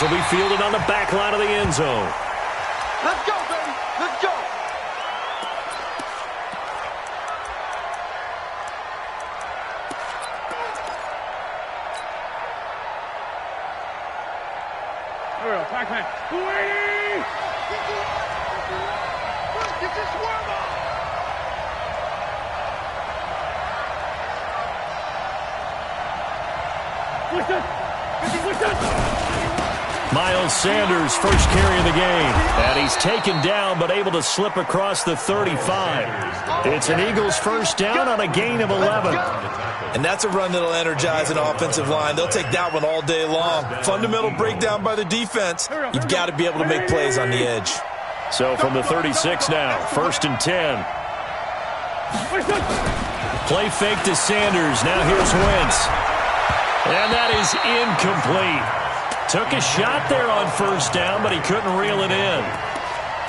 This will be fielded on the back line of the end zone. Let's go, baby. Let's go. Here we go. Back man. Get your swerve on. Miles Sanders, first carry of the game. And he's taken down, but able to slip across the 35. It's an Eagles first down on a gain of 11. And that's a run that'll energize an offensive line. They'll take that one all day long. Fundamental breakdown by the defense. You've got to be able to make plays on the edge. So from the 36 now, first and 10. Play fake to Sanders. Now here's Wentz. And that is incomplete. Took a shot there on first down, but he couldn't reel it in.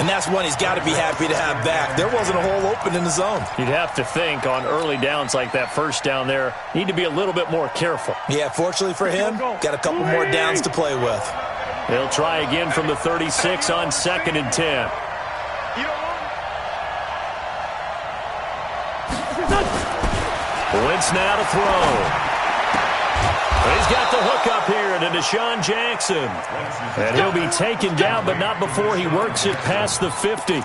And that's one he's got to be happy to have back. There wasn't a hole open in the zone. You'd have to think on early downs like that first down there, need to be a little bit more careful. Yeah, fortunately for him, got a couple more downs to play with. They'll try again from the 36 on second and 10. Wentz now to throw. He's got the hook up here to Deshaun Jackson. And he'll be taken down, but not before he works it past the 50.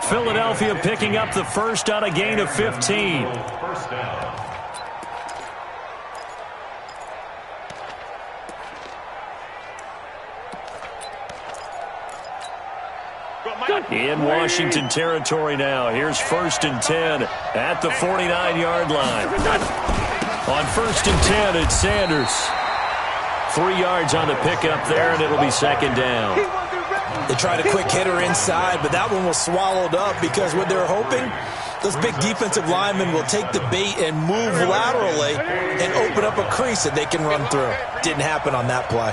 Philadelphia picking up the first on a gain of 15. In Washington territory now. Here's first and 10 at the 49-yard line. On first and 10, it's Sanders. 3 yards on the pickup there, and it'll be second down. They tried a quick hitter inside, but that one was swallowed up because what they're hoping, those big defensive linemen will take the bait and move laterally and open up a crease that they can run through. Didn't happen on that play.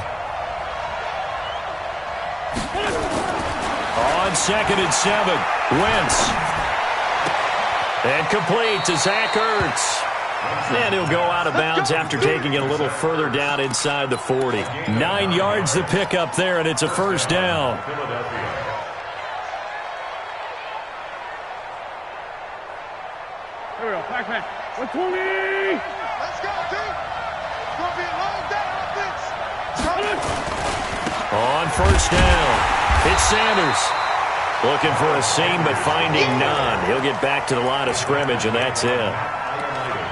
On second and 7, Wentz. And complete to Zach Ertz. And he'll go out of bounds after taking it a little further down inside the 40. 9 yards the pickup there, and it's a first down. Here we go. Back man. 120. Let's go, team. It's going to be a long day offense. On first down, it's Sanders. Looking for a seam, but finding none. He'll get back to the line of scrimmage, and that's it.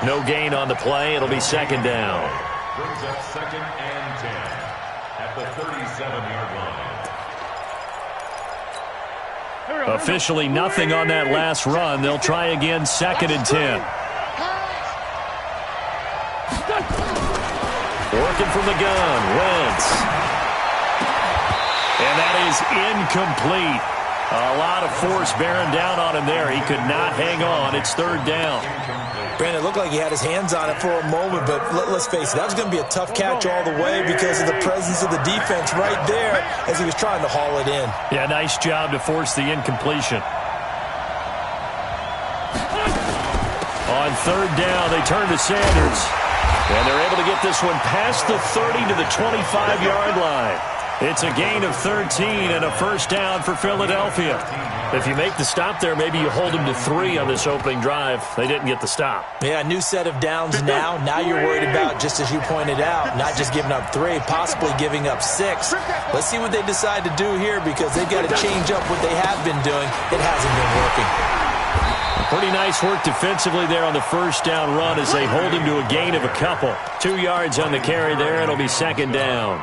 No gain on the play. It'll be second down. Brings up second and 10 at the 37-yard line. Officially nothing on that last run. They'll try again second and 10. Working from the gun, Wentz. And that is incomplete. A lot of force bearing down on him there. He could not hang on. It's third down. Brandon, it looked like he had his hands on it for a moment, but let's face it, that was going to be a tough catch all the way because of the presence of the defense right there as he was trying to haul it in. Yeah, nice job to force the incompletion. On third down, they turn to Sanders. And they're able to get this one past the 30 to the 25-yard line. It's a gain of 13 and a first down for Philadelphia. If you make the stop there, maybe you hold them to 3 on this opening drive. They didn't get the stop. Yeah, new set of downs now. Now you're worried about, just as you pointed out, not just giving up 3, possibly giving up 6. Let's see what they decide to do here because they've got to change up what they have been doing. It hasn't been working. Pretty nice work defensively there on the first down run as they hold him to a gain of a couple. 2 yards on the carry there. It'll be second down.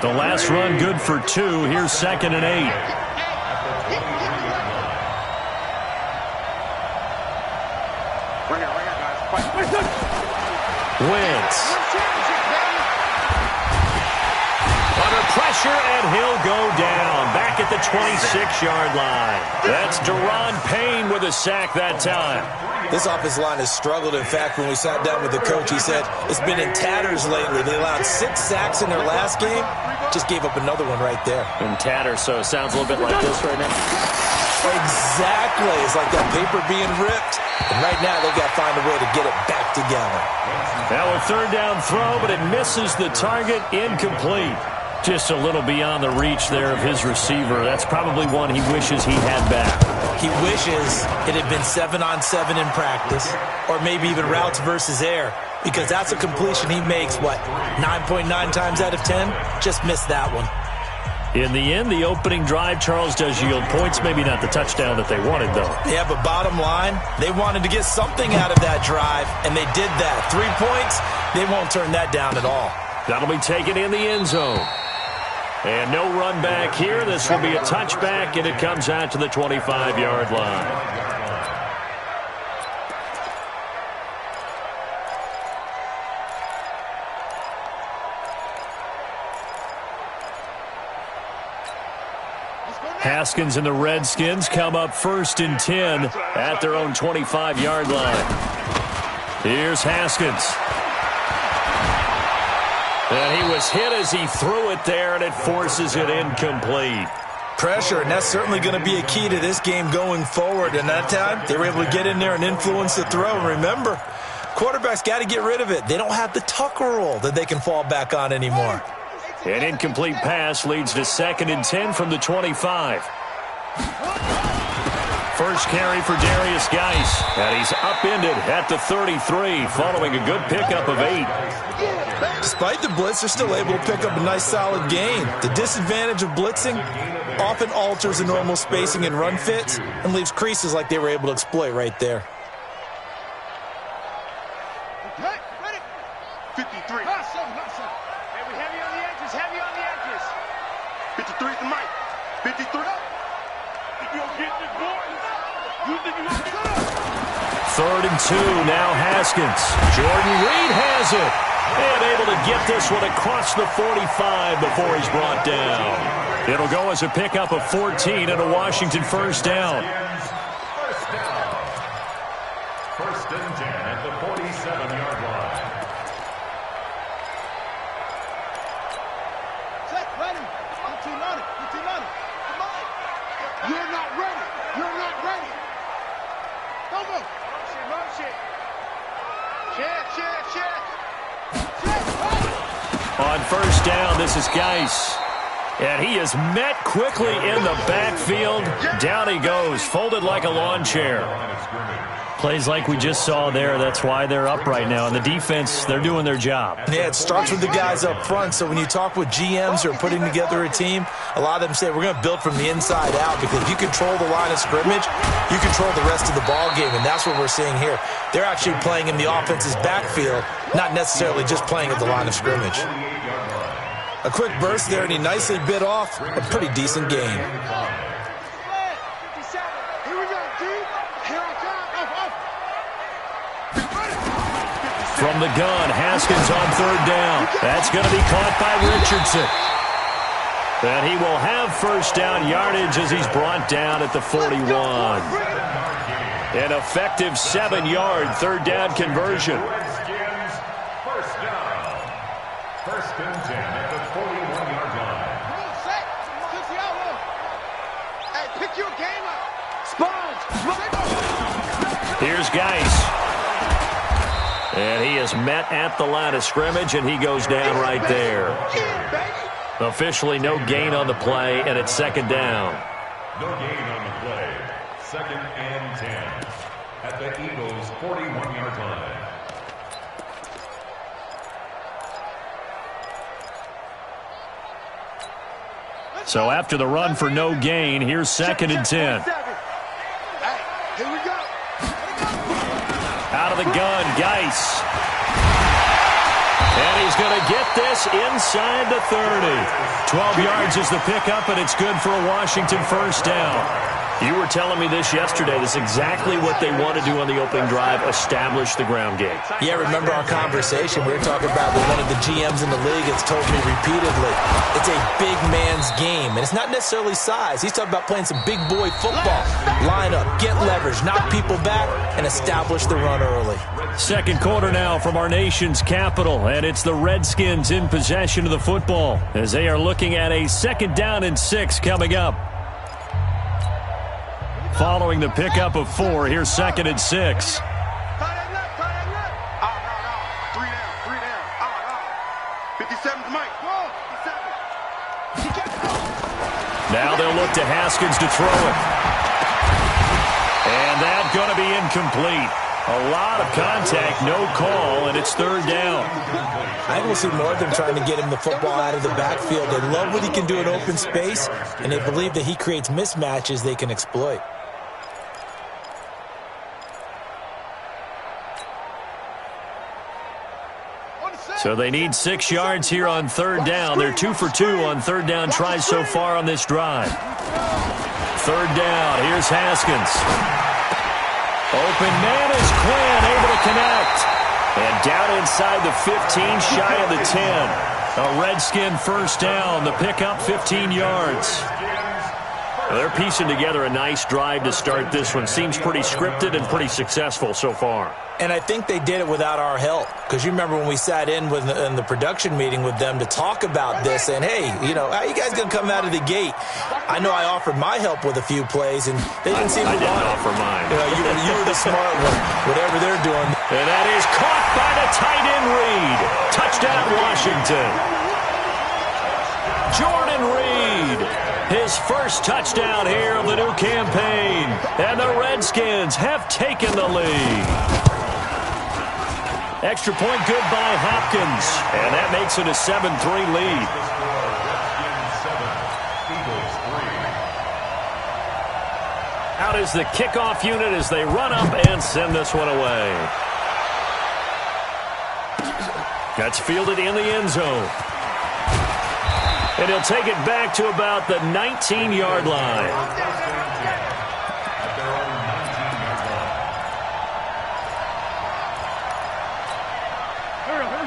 The last run good for 2. Here's second and 8. Wentz. Under pressure, and he'll go down. Back at the 26-yard line. That's Deron Payne with a sack that time. This offensive line has struggled. In fact, when we sat down with the coach, he said it's been in tatters lately. They allowed 6 sacks in their last game. Just gave up another one right there. In tatters, so it sounds a little bit like this right now. Exactly. It's like that paper being ripped. And right now, they've got to find a way to get it back together. Now a third down throw, but it misses the target. Incomplete. Just a little beyond the reach there of his receiver. That's probably one he wishes he had back. He wishes it had been 7-on-7 in practice, or maybe even routes versus air, because that's a completion he makes, 9.9 times out of 10? Just missed that one. In the end, the opening drive, Charles, does yield points. Maybe not the touchdown that they wanted, though. Yeah, but bottom line, they wanted to get something out of that drive, and they did that. 3 points, they won't turn that down at all. That'll be taken in the end zone. And no run back here. This will be a touchback, and it comes out to the 25-yard line. Haskins and the Redskins come up 1st and 10 at their own 25-yard line. Here's Haskins. And he was hit as he threw it there, and it forces it incomplete. Pressure, and that's certainly going to be a key to this game going forward. And that time, they were able to get in there and influence the throw. And remember, quarterbacks got to get rid of it. They don't have the Tucker roll that they can fall back on anymore. An incomplete pass leads to 2nd and 10 from the 25. First carry for Darius Geis, and he's upended at the 33 following a good pickup of 8. Despite the blitz, they're still able to pick up a nice solid gain. The disadvantage of blitzing often alters the normal spacing and run fits and leaves creases like they were able to exploit right there. Okay, ready? 53. Hey, we heavy on the edges, heavy on the edges. 53 is the mic. 53. You gonna get this, boy? You think you gonna get it? 3rd and 2, now Haskins. Jordan Reed has it. And able to get this one across the 45 before he's brought down. It'll go as a pickup of 14 and a Washington first down. First and 10 at the 47-yard line. Set, ready. Team on it. Team on it. Come on. You're not ready. You're not ready. Go, go. Motion. Check. On first down, this is Geis. And he is met quickly in the backfield. Down he goes, folded like a lawn chair. Plays like we just saw there. That's why they're up right now. And the defense, they're doing their job. Yeah, it starts with the guys up front. So when you talk with GMs who are putting together a team, a lot of them say we're going to build from the inside out, because if you control the line of scrimmage, you control the rest of the ball game. And that's what we're seeing here. They're actually playing in the offense's backfield, not necessarily just playing at the line of scrimmage. A quick burst there, and he nicely bit off a pretty decent gain. From the gun, Haskins on 3rd down. That's going to be caught by Richardson. And he will have first down yardage as he's brought down at the 41. An effective 7-yard 3rd down conversion. First down. First and 10 at the 41-yard line. Hey, pick your game up. Here's Geis. And he is met at the line of scrimmage, and he goes down right there. Officially no gain on the play, and it's 2nd down. No gain on the play. 2nd and 10 at the Eagles' 41-yard line. So after the run for no gain, here's 2nd and 10. Hey, here we go. Out of the gun, Geis. And he's going to get this inside the 30. 12 yards is the pickup, and it's good for a Washington first down. You were telling me this yesterday. This is exactly what they want to do on the opening drive, establish the ground game. Yeah, remember our conversation. We were talking about what one of the GMs in the league has told me repeatedly. It's a big man's game, and it's not necessarily size. He's talking about playing some big boy football. Line up, get leverage, knock people back, and establish the run early. 2nd quarter now from our nation's capital, and it's the Redskins in possession of the football as they are looking at a 2nd down and 6 coming up. Following the pickup of 4, here's 2nd and 6. Three down. 57's Mike. 57. Now they'll look to Haskins to throw it. And that's going to be incomplete. A lot of contact, no call, and it's third down. I will see more of them trying to get him the football out of the backfield. They love what he can do in open space, and they believe that he creates mismatches they can exploit. So they need 6 yards here on third down. They're 2 for 2 on third down tries so far on this drive. Third down, here's Haskins. Open man is Quinn, able to connect. And down inside the 15, shy of the 10. A Redskin first down, the pickup 15 yards. They're piecing together a nice drive to start this one. Seems pretty scripted and pretty successful so far. And I think they did it without our help. Because you remember when we sat in the production meeting with them to talk about this, and hey, you know, how you guys going to come out of the gate? I know I offered my help with a few plays, and they didn't seem to want it. I didn't offer mine. You were the smart one, whatever they're doing. And that is caught by the tight end Reed. Touchdown, Washington. Jordan Reed, his first touchdown here of the new campaign. And the Redskins have taken the lead. Extra point good by Hopkins. And that makes it a 7-3 lead. Out is the kickoff unit as they run up and send this one away. That's fielded in the end zone. And he'll take it back to about the 19-yard line.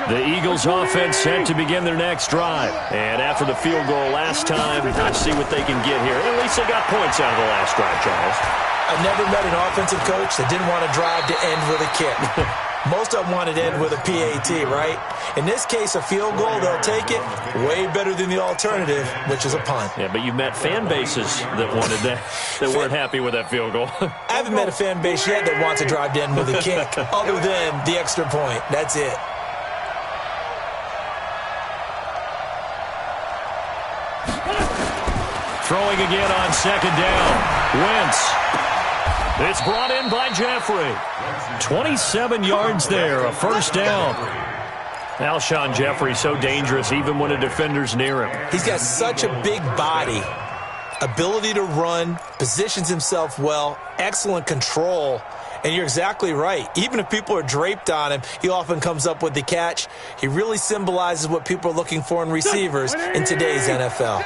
The Eagles offense set to begin their next drive. And after the field goal last time, let's see what they can get here. At least they got points out of the last drive, Charles. I've never met an offensive coach that didn't want to drive to end with a kick. Most of them wanted to end with a PAT, right? In this case, a field goal, they'll take it. Way better than the alternative, which is a punt. Yeah, but you've met fan bases that wanted that, that weren't happy with that field goal. I haven't met a fan base yet that wants to drive to end with a kick, other than the extra point. That's it. Throwing again on second down. Wentz. It's brought in by Jeffrey. 27 yards there, a first down. Alshon Jeffrey so dangerous even when a defender's near him. He's got such a big body, ability to run, positions himself well, excellent control. And you're exactly right. Even if people are draped on him, he often comes up with the catch. He really symbolizes what people are looking for in receivers in today's NFL.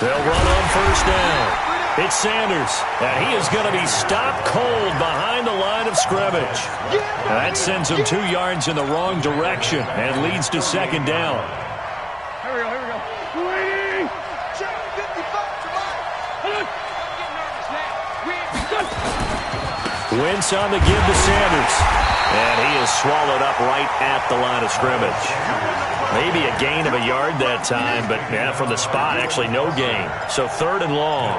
They'll run on first down. It's Sanders, and he is going to be stopped cold behind the line of scrimmage. That sends him 2 yards in the wrong direction and leads to second down. Here we go. Waiting. Wentz on the give to Sanders. And he is swallowed up right at the line of scrimmage. Maybe a gain of a yard that time, but yeah, from the spot, actually no gain. So third and long.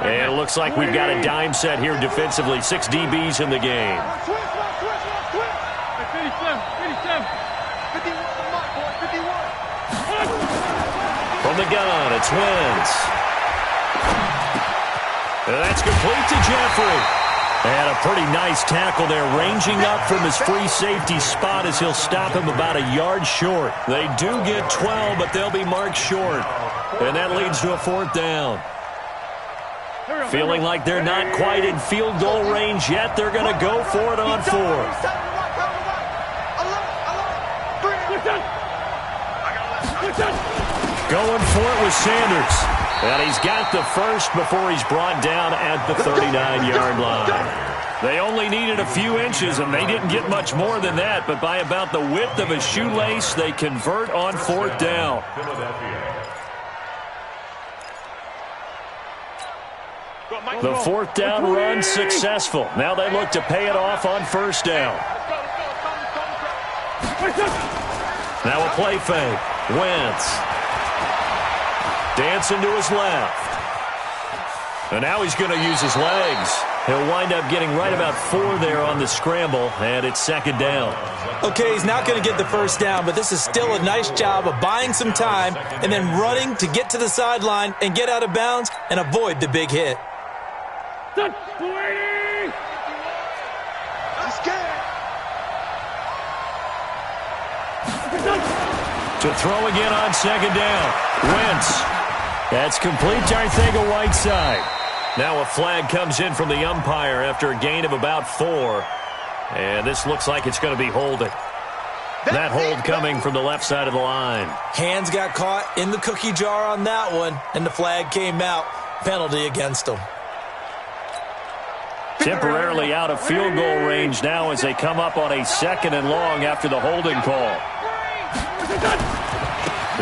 And it looks like we've got a dime set here defensively. 6 DBs in the game. From the gun, it's Wentz. And that's complete to Jeffrey. And a pretty nice tackle there, ranging up from his free safety spot as he'll stop him about a yard short. They do get 12, but they'll be marked short. And that leads to a fourth down. Feeling like they're not quite in field goal range yet, they're going to go for it on fourth. Going for it with Sanders. And he's got the first before he's brought down at the 39-yard line. They only needed a few inches, and they didn't get much more than that. But by about the width of a shoelace, they convert on fourth down. The fourth down run successful. Now they look to pay it off on first down. Now a play fake. Wentz. Dancing to his left. And now he's going to use his legs. He'll wind up getting right about 4 there on the scramble, and it's second down. Okay, he's not going to get the first down, but this is still a nice job of buying some time and then running to get to the sideline and get out of bounds and avoid the big hit. I'm scared. To throw again on second down. Wentz. That's complete to Arcega-Whiteside. Now a flag comes in from the umpire after a gain of about 4. And this looks like it's going to be holding. That hold coming from the left side of the line. Hands got caught in the cookie jar on that one, and the flag came out. Penalty against him. Temporarily out of field goal range now as they come up on a 2nd and long after the holding call.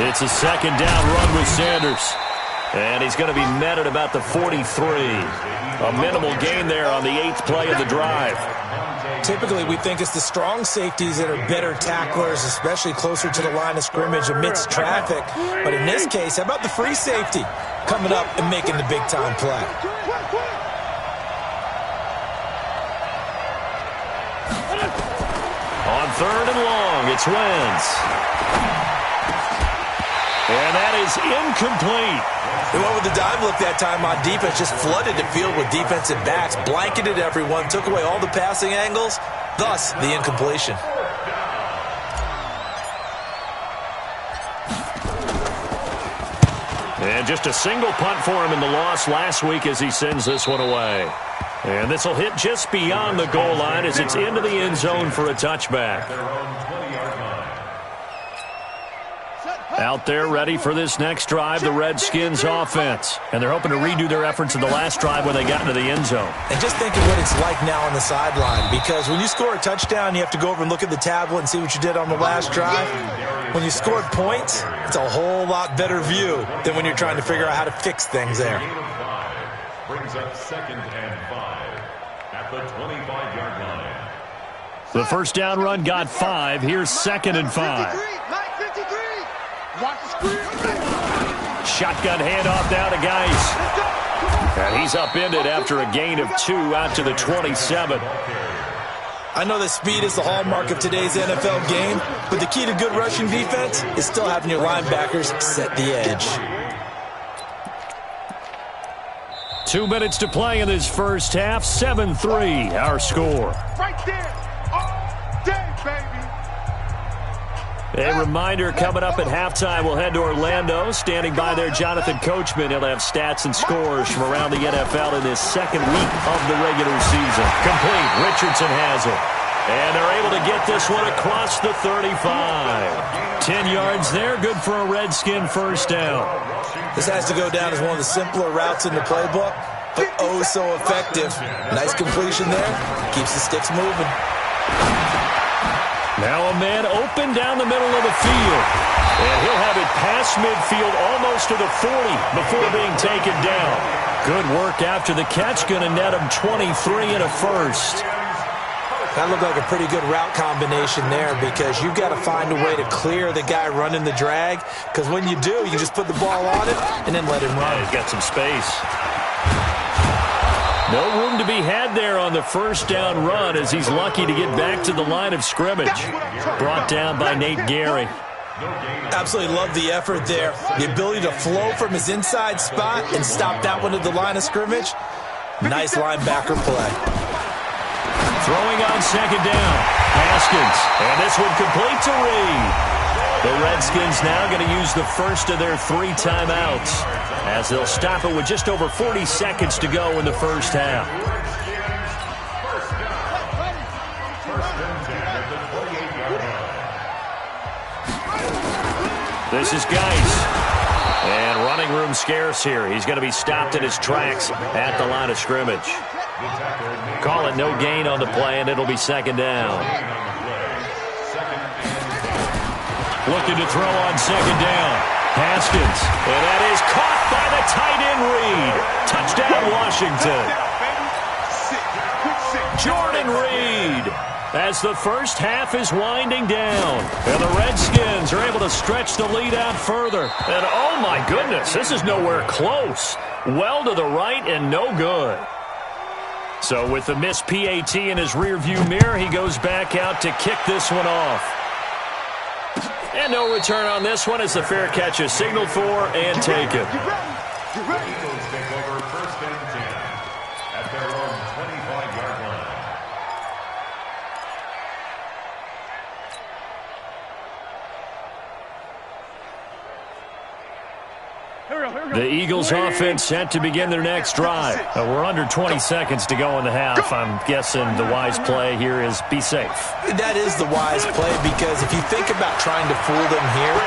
It's a second down run with Sanders. And he's going to be met at about the 43. A minimal gain there on the 8th play of the drive. Typically, we think it's the strong safeties that are better tacklers, especially closer to the line of scrimmage amidst traffic. But in this case, how about the free safety coming up and making the big-time play? On 3rd and long, it's Wentz. And that is incomplete. They went with the dime look that time on defense, just flooded the field with defensive backs, blanketed everyone, took away all the passing angles, thus the incompletion. And just a single punt for him in the loss last week as he sends this one away. And this will hit just beyond the goal line as it's into the end zone for a touchback. Out there ready for this next drive, the Redskins offense. And they're hoping to redo their efforts in the last drive when they got into the end zone. And just think of what it's like now on the sideline, because when you score a touchdown, you have to go over and look at the tablet and see what you did on the last drive. When you scored points, it's a whole lot better view than when you're trying to figure out how to fix things there. Brings up 2nd and 5 at the 25-yard line. The first down run got 5. Here's 2nd and 5. Shotgun handoff now to Geis. And he's upended after a gain of 2 out to the 27. I know that speed is the hallmark of today's NFL game, but the key to good rushing defense is still having your linebackers set the edge. 2 minutes to play in this first half. 7-3, our score. Right there. All day, baby. A reminder, coming up at halftime, we'll head to Orlando. Standing by there, Jonathan Coachman. He'll have stats and scores from around the NFL in this second week of the regular season. Complete. Richardson has it. And they're able to get this one across the 35. 10 yards there. Good for a Redskin first down. This has to go down as one of the simpler routes in the playbook, but oh so effective. Nice completion there. Keeps the sticks moving. Now a man open down the middle of the field. And he'll have it past midfield almost to the 40 before being taken down. Good work after the catch. Going to net him 23 and a first. That looked like a pretty good route combination there, because you've got to find a way to clear the guy running the drag, because when you do, you can just put the ball on him and then let him run. He's got some space. No room to be had there on the first down run as he's lucky to get back to the line of scrimmage. Brought down by Nate Gary. Absolutely love the effort there. The ability to flow from his inside spot and stop that one at the line of scrimmage. Nice linebacker play. Throwing on second down. Haskins. And this one complete to Reed. The Redskins now going to use the first of their 3 timeouts as they'll stop it with just over 40 seconds to go in the first half. This is Geis. And running room scarce here. He's going to be stopped in his tracks at the line of scrimmage. Call it no gain on the play, and it'll be second down. Looking to throw on second down. Haskins. And that is caught by the tight end Reed. Touchdown, Washington. Jordan Reed. As the first half is winding down. And the Redskins are able to stretch the lead out further. And oh my goodness, this is nowhere close. Well to the right and no good. So with the missed PAT in his rearview mirror, he goes back out to kick this one off. And no return on this one as the fair catch is signaled for and taken. Eagles take over first and 10 at their own 25-yard line. The Eagles offense set to begin their next drive. We're under 20 seconds to go in the half. I'm guessing the wise play here is be safe. That is the wise play because if you think about trying to fool them here,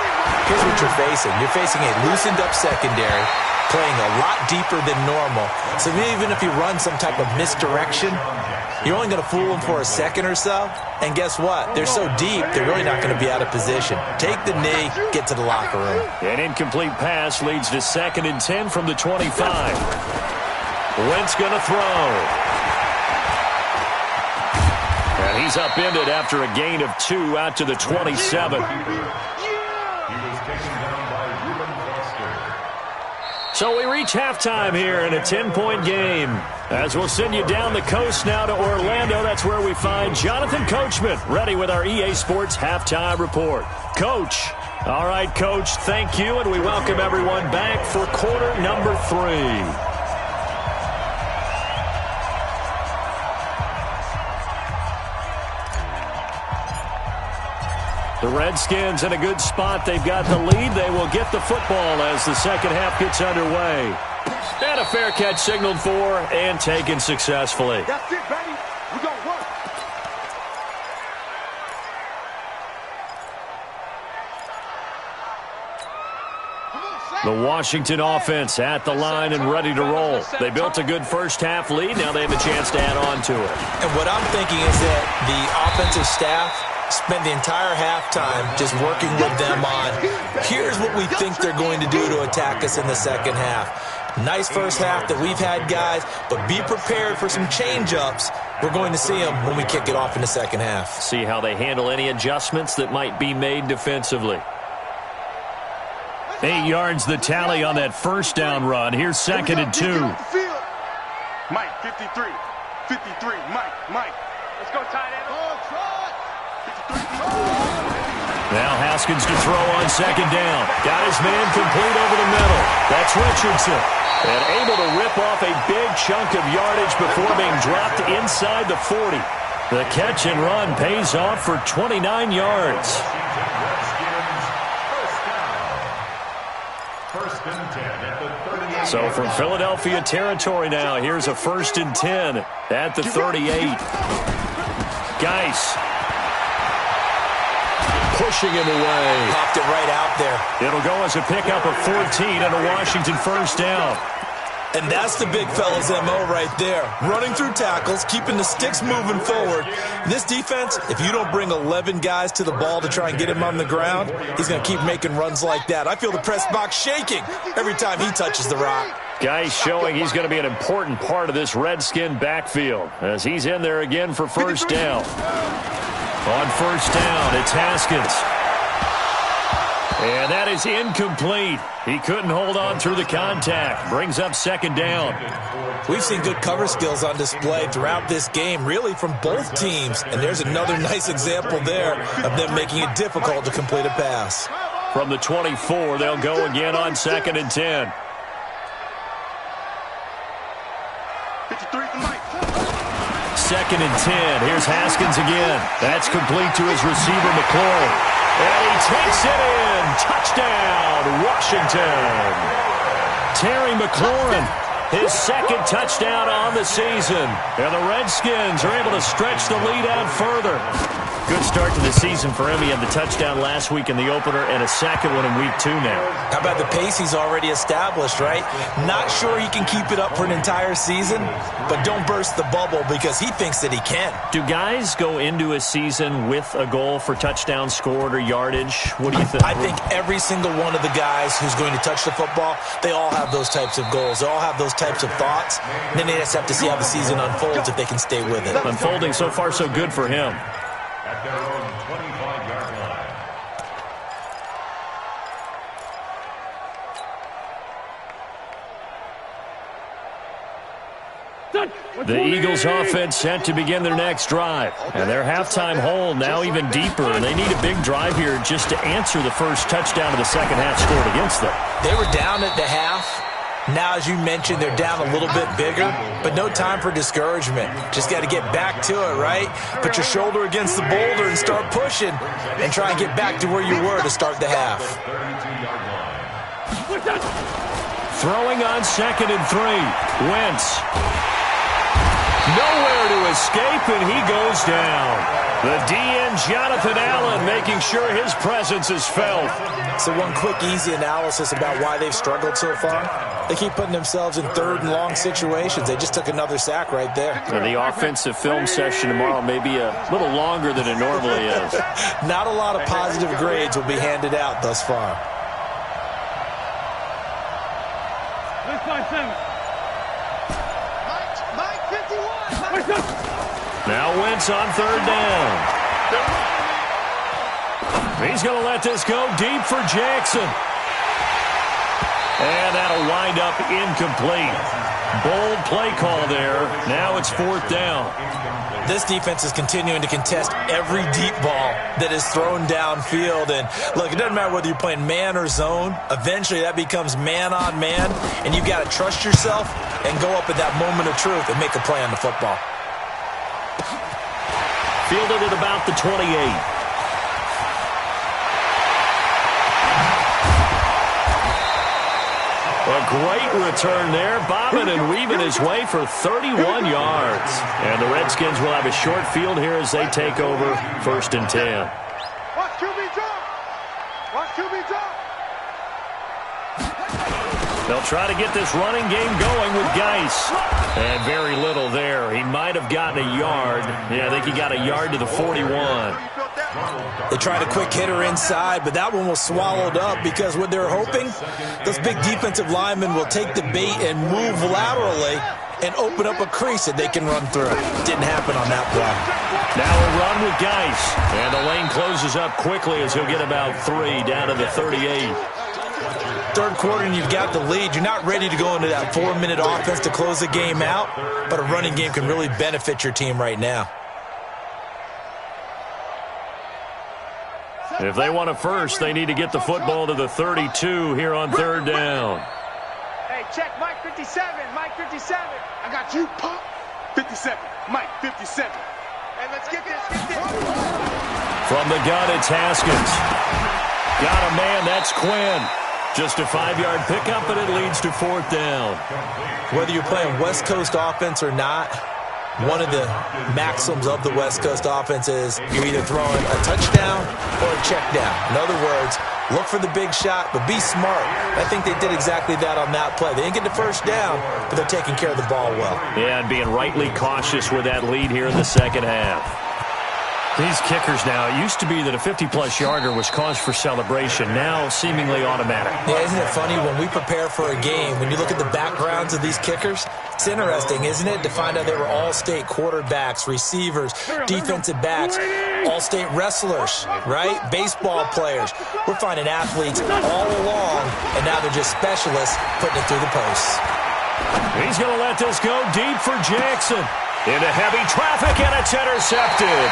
here's what you're facing. You're facing a loosened up secondary, playing a lot deeper than normal. So even if you run some type of misdirection, you're only going to fool them for a second or so. And guess what? They're so deep, they're really not going to be out of position. Take the knee, get to the locker room. An incomplete pass leads to 2nd and 10 from the 25. Wentz going to throw. And he's upended after a gain of 2 out to the 27. So we reach halftime here in a 10-point game. As we'll send you down the coast now to Orlando, that's where we find Jonathan Coachman, ready with our EA Sports Halftime Report. Coach. All right, Coach, thank you, and we welcome everyone back for quarter number 3. The Redskins in a good spot. They've got the lead. They will get the football as the second half gets underway. And a fair catch signaled for and taken successfully. That's it, baby. We're going to work. The Washington offense at the line and ready to roll. They built a good first half lead. Now they have a chance to add on to it. And what I'm thinking is that the offensive staff spent the entire halftime just working with them on, here's what we think they're going to do to attack us in the second half. Nice first half that we've had, guys, but be prepared for some change-ups. We're going to see them when we kick it off in the second half. See how they handle any adjustments that might be made defensively. 8 yards the tally on that first down run. Here's 2nd and 2. Mike, 53. 53. Mike. Let's go, tight end. Now Haskins to throw on 2nd down. Got his man complete over the middle. That's Richardson. And able to rip off a big chunk of yardage before being dropped inside the 40. The catch and run pays off for 29 yards. First and 10 at the 38. So from Philadelphia territory now, here's a 1st and 10 at the 38. Geis pushing him away. Popped it right out there. It'll go as a pickup of 14 and a Washington first down. And that's the big fella's MO right there. Running through tackles, keeping the sticks moving forward. This defense, if you don't bring 11 guys to the ball to try and get him on the ground, he's going to keep making runs like that. I feel the press box shaking every time he touches the rock. Guys showing he's going to be an important part of this Redskin backfield as he's in there again for first down. On first down, it's Haskins. And that is incomplete. He couldn't hold on through the contact. Brings up 2nd down. We've seen good cover skills on display throughout this game, really from both teams. And there's another nice example there of them making it difficult to complete a pass. From the 24, they'll go again on 2nd and 10. 53 for Mike. 2nd and 10. Here's Haskins again. That's complete to his receiver, McLaurin. And he takes it in. Touchdown, Washington. Terry McLaurin, his 2nd touchdown on the season. And the Redskins are able to stretch the lead out further. Good start to the season for him. He had the touchdown last week in the opener and a 2nd one in week 2 now. How about the pace he's already established, right? Not sure he can keep it up for an entire season, but don't burst the bubble because he thinks that he can. Do guys go into a season with a goal for touchdown scored or yardage? What do you think? I think every single one of the guys who's going to touch the football, they all have those types of goals. They all have those types of thoughts. And then they just have to see how the season unfolds if they can stay with it. Unfolding so far so good for him. At their own 25-yard line. The Eagles offense set to begin their next drive. And their halftime hole now even deeper. And they need a big drive here just to answer the first touchdown of the second half scored against them. They were down at the half. Now, as you mentioned, they're down a little bit bigger, but no time for discouragement. Just got to get back to it, right? Put your shoulder against the boulder and start pushing and try and get back to where you were to start the half. Throwing on 2nd and 3. Wentz. Nowhere to escape, and he goes down. The DN, Jonathan Allen, making sure his presence is felt. So one quick, easy analysis about why they've struggled so far. They keep putting themselves in 3rd and long situations. They just took another sack right there. And the offensive film session tomorrow may be a little longer than it normally is. Not a lot of positive grades will be handed out thus far. Now Wentz on 3rd down. He's going to let this go deep for Jackson. And that'll wind up incomplete. Bold play call there. Now it's 4th down. This defense is continuing to contest every deep ball that is thrown downfield. And look, it doesn't matter whether you're playing man or zone. Eventually that becomes man on man. And you've got to trust yourself and go up at that moment of truth and make a play on the football. Fielded at about the 28. A great return there, bobbing and weaving his way for 31 yards. And the Redskins will have a short field here as they take over 1st and 10. Watch QB drop. Watch QB drop. They'll try to get this running game going with Geis. And very little there. He might have gotten a yard. Yeah, I think he got a yard to the 41. They tried a quick hitter inside, but that one was swallowed up because what they're hoping, those big defensive linemen will take the bait and move laterally and open up a crease that they can run through. Didn't happen on that play. Now a run with Geis. And the lane closes up quickly as he'll get about 3 down to the 38. 3rd quarter and you've got the lead. You're not ready to go into that 4-minute offense to close the game out, but a running game can really benefit your team right now. If they want a first, they need to get the football to the 32 here on 3rd down. Hey, check Mike 57. Mike 57. I got you, Pop. 57. Mike 57. Hey, let's get this. From the gun, it's Haskins. Got a man, that's Quinn. Just a 5-yard pickup, and it leads to 4th down. Whether you're playing West Coast offense or not, one of the maxims of the West Coast offense is you're either throwing a touchdown or a check down. In other words, look for the big shot, but be smart. I think they did exactly that on that play. They didn't get the first down, but they're taking care of the ball well. Yeah, and being rightly cautious with that lead here in the second half. These kickers now, it used to be that a 50-plus yarder was cause for celebration. Now, seemingly automatic. Yeah, isn't it funny when we prepare for a game, when you look at the backgrounds of these kickers, it's interesting, isn't it, to find out they were all-state quarterbacks, receivers, defensive backs, all-state wrestlers, right? Baseball players. We're finding athletes all along, and now they're just specialists putting it through the posts. He's going to let this go deep for Jackson. Into heavy traffic, and it's intercepted.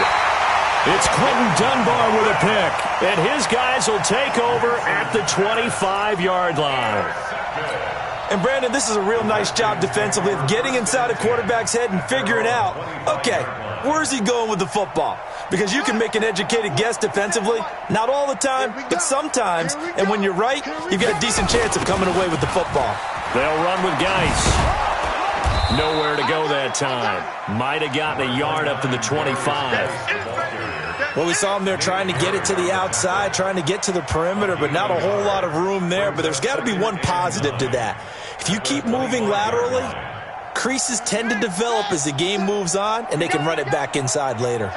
It's Quentin Dunbar with a pick, and his guys will take over at the 25-yard line. And, Brandon, this is a real nice job defensively of getting inside a quarterback's head and figuring out, okay, where's he going with the football? Because you can make an educated guess defensively, not all the time, but sometimes. And when you're right, you've got a decent chance of coming away with the football. They'll run with Geis. Nowhere to go that time. Might have gotten a yard up to the 25. Well, we saw him there trying to get it to the outside, trying to get to the perimeter, but not a whole lot of room there. But there's got to be one positive to that. If you keep moving laterally, creases tend to develop as the game moves on, and they can run it back inside later.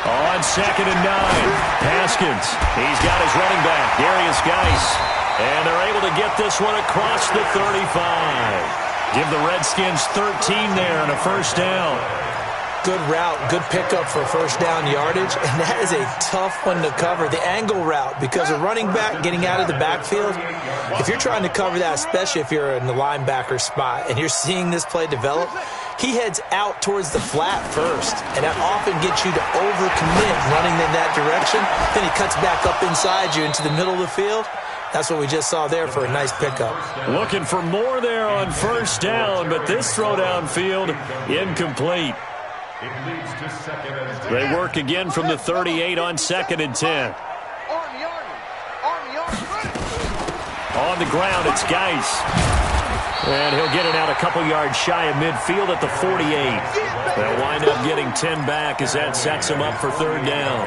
On 2nd and 9, Haskins. He's got his running back, Darius Geis. And they're able to get this one across the 35. Give the Redskins 13 there and a first down. Good route, good pickup for first down yardage, and that is a tough one to cover. The angle route, because a running back getting out of the backfield, if you're trying to cover that, especially if you're in the linebacker spot and you're seeing this play develop, he heads out towards the flat first, and that often gets you to overcommit running in that direction. Then he cuts back up inside you into the middle of the field. That's what we just saw there for a nice pickup. Looking for more there on first down, but this throw downfield incomplete. It leads to second and 10. They work again from the 38 on 2nd and 10. On the ground, it's Geis. And he'll get it out a couple yards shy of midfield at the 48. They'll wind up getting 10 back as that sets him up for third down.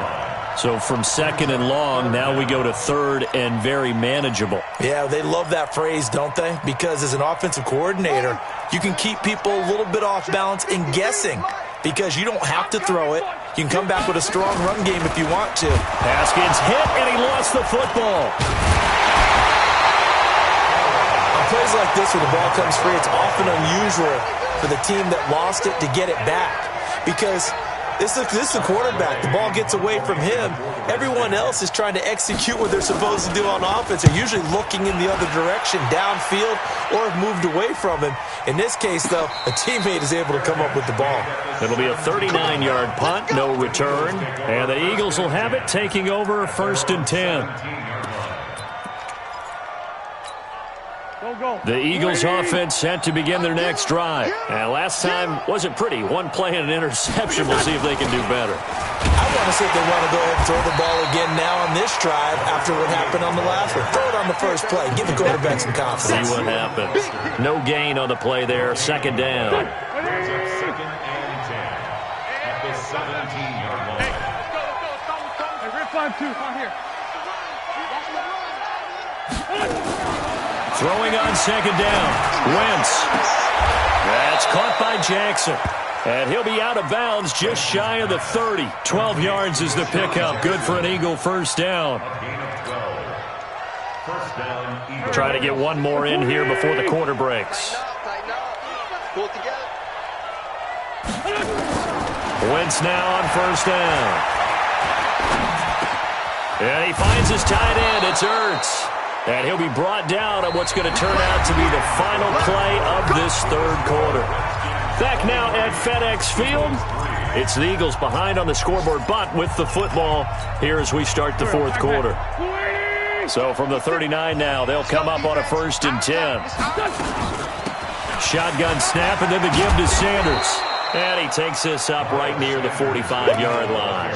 So from 2nd and long, now we go to 3rd and very manageable. Yeah, they love that phrase, don't they? Because as an offensive coordinator, you can keep people a little bit off balance and guessing because you don't have to throw it. You can come back with a strong run game if you want to. Haskins hit, and he lost the football. On plays like this, when the ball comes free, it's often unusual for the team that lost it to get it back because this is the quarterback. The ball gets away from him. Everyone else is trying to execute what they're supposed to do on offense. They're usually looking in the other direction, downfield, or have moved away from him. In this case, though, a teammate is able to come up with the ball. It'll be a 39-yard punt, no return. And the Eagles will have it, taking over 1st and 10. The Eagles offense set to begin their next drive. And last time wasn't pretty. One play and an interception. We'll see if they can do better. I want to see if they want to go ahead and throw the ball again now on this drive after what happened on the last one. Throw it on the first play. Give the quarterback some confidence. See what happens. No gain on the play there. 2nd down. It's a 2nd and 10 at the 17-yard line. Hey, we're 5-2. Come here. Throwing on 2nd down. Wentz. That's caught by Jackson. And he'll be out of bounds just shy of the 30. 12 yards is the pickup. Good for an Eagle first down. First down, Eagle. Try to get one more in here before the quarter breaks. Wentz now on first down. And he finds his tight end. It's Ertz. And he'll be brought down on what's going to turn out to be the final play of this 3rd quarter. Back now at FedEx Field. It's the Eagles behind on the scoreboard, but with the football here as we start the 4th quarter. So from the 39 now, they'll come up on a 1st and 10. Shotgun snap, and then the give to Sanders. And he takes this up right near the 45-yard line.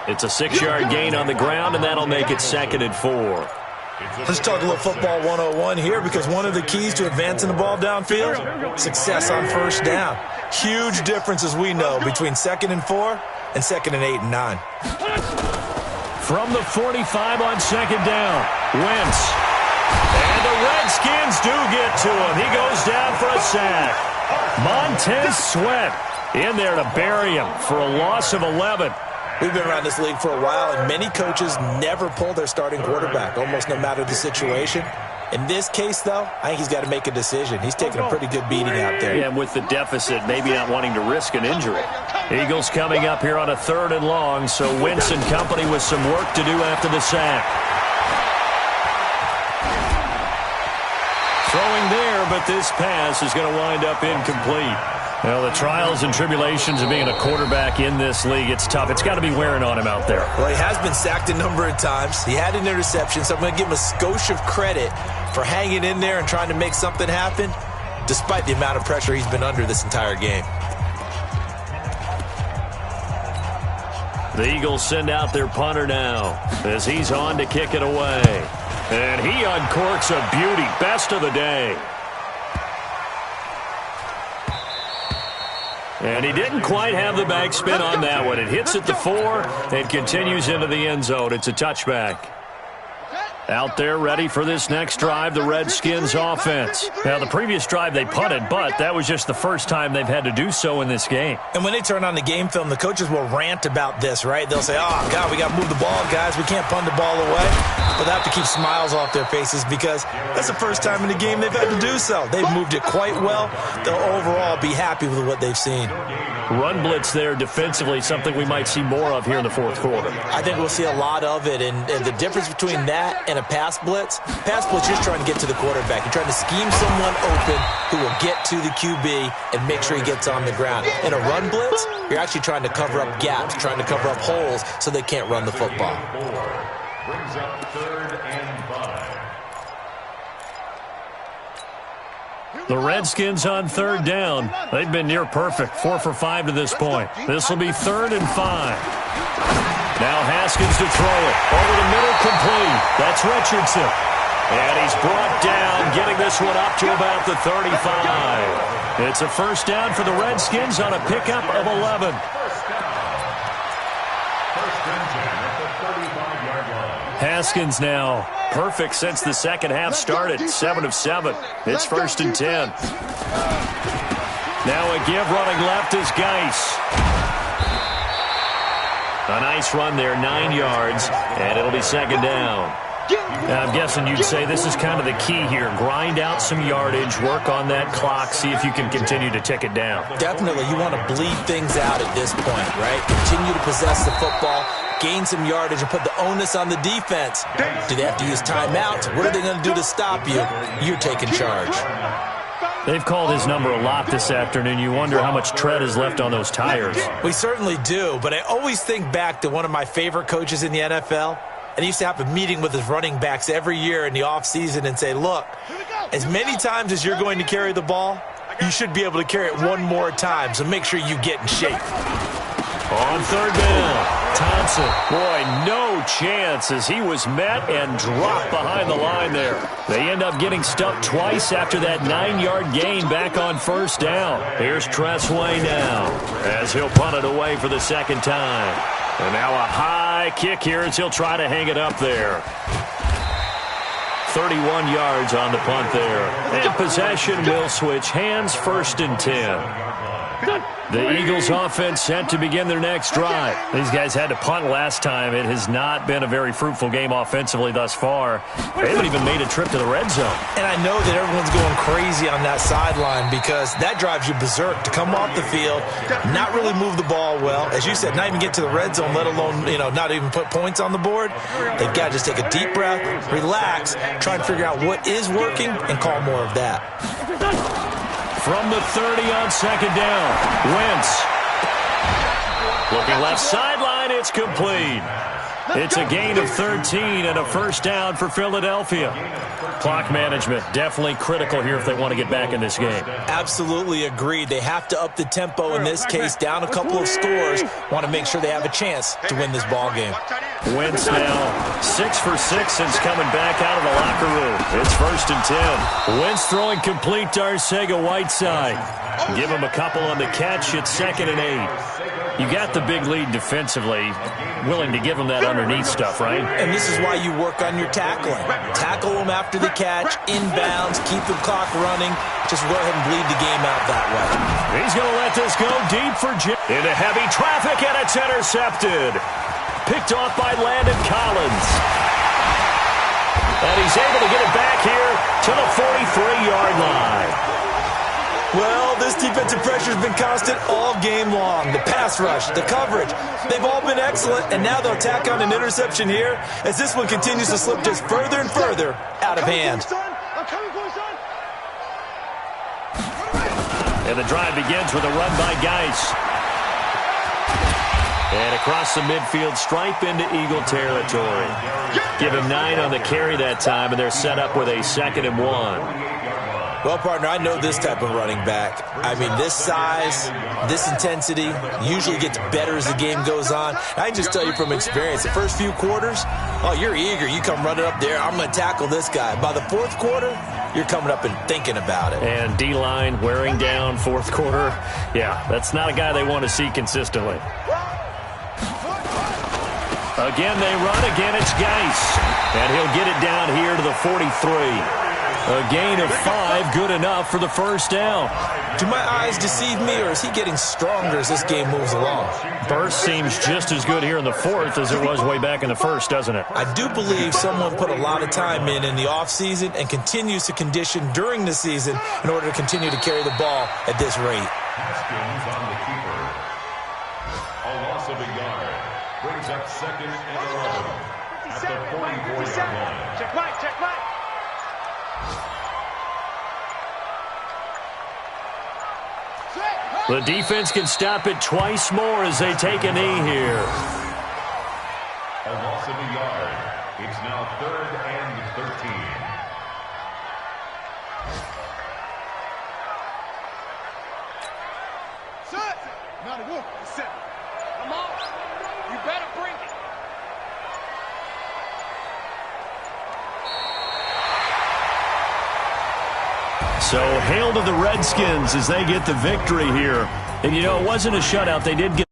It's a 6-yard gain on the ground, and that'll make it 2nd and 4. Let's talk a little football 101 here because one of the keys to advancing the ball downfield, success on first down. Huge difference, as we know, between 2nd and 4 and 2nd and 8 and 9. From the 45 on 2nd down, Wentz. And the Redskins do get to him. He goes down for a sack. Montez Sweat in there to bury him for a loss of 11. We've been around this league for a while, and many coaches never pull their starting quarterback, almost no matter the situation. In this case, though, I think he's got to make a decision. He's taking a pretty good beating out there. Yeah, and with the deficit, maybe not wanting to risk an injury. Eagles coming up here on a 3rd and long, so Wentz and company with some work to do after the sack. Throwing there, but this pass is going to wind up incomplete. Well, the trials and tribulations of being a quarterback in this league, it's tough. It's got to be wearing on him out there. Well, he has been sacked a number of times. He had an interception, so I'm going to give him a skosh of credit for hanging in there and trying to make something happen, despite the amount of pressure he's been under this entire game. The Eagles send out their punter now as he's on to kick it away. And he uncorks a beauty. Best of the day. And he didn't quite have the backspin on that one. It hits at the 4 and continues into the end zone. It's a touchback. Out there ready for this next drive, the Redskins offense. Now, the previous drive they punted, but that was just the first time they've had to do so in this game. And when they turn on the game film, the coaches will rant about this, right? They'll say, oh, God, we got to move the ball, guys. We can't punt the ball away. But they have to keep smiles off their faces because that's the first time in the game they've had to do so. They've moved it quite well. They'll overall be happy with what they've seen. Run blitz there defensively, something we might see more of here in the fourth quarter. I think we'll see a lot of it, and the difference between that and a pass blitz, you're just trying to get to the quarterback. You're trying to scheme someone open who will get to the QB and make sure he gets on the ground. In a run blitz, you're actually trying to cover up gaps, trying to cover up holes so they can't run the football. Brings up 3rd and 5. The Redskins on 3rd down. They've been near perfect, 4 for 5 to this point. This will be 3rd and 5. Now Haskins to throw it. Over the middle, complete. That's Richardson. And he's brought down, getting this one up to about the 35. It's a first down for the Redskins on a pickup of 11. Haskins now perfect since the second half started. 7 of 7. It's 1st and 10. Now a give running left is Geis. A nice run there, 9 yards, and it'll be 2nd down. Now, I'm guessing you'd say this is kind of the key here. Grind out some yardage, work on that clock, see if you can continue to tick it down. Definitely. You want to bleed things out at this point, right? Continue to possess the football, gain some yardage, and put the onus on the defense. Do they have to use timeouts? What are they going to do to stop you? You're taking charge. They've called his number a lot this afternoon. You wonder how much tread is left on those tires. We certainly do, but I always think back to one of my favorite coaches in the NFL. And he used to have a meeting with his running backs every year in the offseason and say, look, as many times as you're going to carry the ball, you should be able to carry it one more time, so make sure you get in shape. On 3rd down, Thompson. Boy, no chance as he was met and dropped behind the line there. They end up getting stuffed twice after that 9-yard gain back on 1st down. Here's Tressway now as he'll punt it away for the 2nd time. And now a high kick here as he'll try to hang it up there. 31 yards on the punt there. And possession will switch hands, 1st and 10. The Eagles offense set to begin their next drive. These guys had to punt last time. It has not been a very fruitful game offensively thus far. They haven't even made a trip to the red zone. And I know that everyone's going crazy on that sideline because that drives you berserk to come off the field, not really move the ball well. As you said, not even get to the red zone, let alone, not even put points on the board. They've got to just take a deep breath, relax, try and figure out what is working and call more of that. From the 30 on 2nd down, Wentz. Looking left sideline, it's complete. It's a gain of 13 and a 1st down for Philadelphia. Clock management definitely critical here if they want to get back in this game. Absolutely agreed. They have to up the tempo in this case, down a couple of scores. Want to make sure they have a chance to win this ball game. Wentz now 6 for 6 since coming back out of the locker room. It's 1st and 10. Wentz throwing complete to Arcega-Whiteside. Give him a couple on the catch. It's 2nd and 8. You got the big lead defensively, willing to give them that underneath stuff, right? And this is why you work on your tackling. Tackle them after the catch, inbounds, keep the clock running. Just go ahead and bleed the game out that way. He's going to let this go deep for Jim. Into heavy traffic, and it's intercepted. Picked off by Landon Collins. And he's able to get it back here to the 43-yard line. Well, this defensive pressure has been constant all game long. The pass rush, the coverage, they've all been excellent, and now they'll tack on an interception here as this one continues to slip just further and further out of hand. And the drive begins with a run by Geis. And across the midfield stripe into Eagle territory. Give him 9 on the carry that time, and they're set up with a 2nd and 1. Well, partner, I know this type of running back. I mean, this size, this intensity usually gets better as the game goes on. I can just tell you from experience, the first few quarters, oh, you're eager. You come running up there, I'm going to tackle this guy. By the 4th quarter, you're coming up and thinking about it. And D-line wearing down 4th quarter. Yeah, that's not a guy they want to see consistently. Again, they run. Again, it's Geis. And he'll get it down here to the 43. A gain of 5, good enough for the first down. Do my eyes deceive me, or is he getting stronger as this game moves along? Burst seems just as good here in the fourth as it was way back in the first, doesn't it? I do believe someone put a lot of time in the offseason and continues to condition during the season in order to continue to carry the ball at this rate. Haskins on the keeper. A loss of a yard. Brings up 2nd and 11 at the 44-yard line. Check right, check right. The defense can stop it twice more as they take a knee here. A loss of a yard. It's now 3rd and 13. Set. Not a good. Set. Come on. You better bring it. So hail to the Redskins as they get the victory here. And, you know, it wasn't a shutout. They did get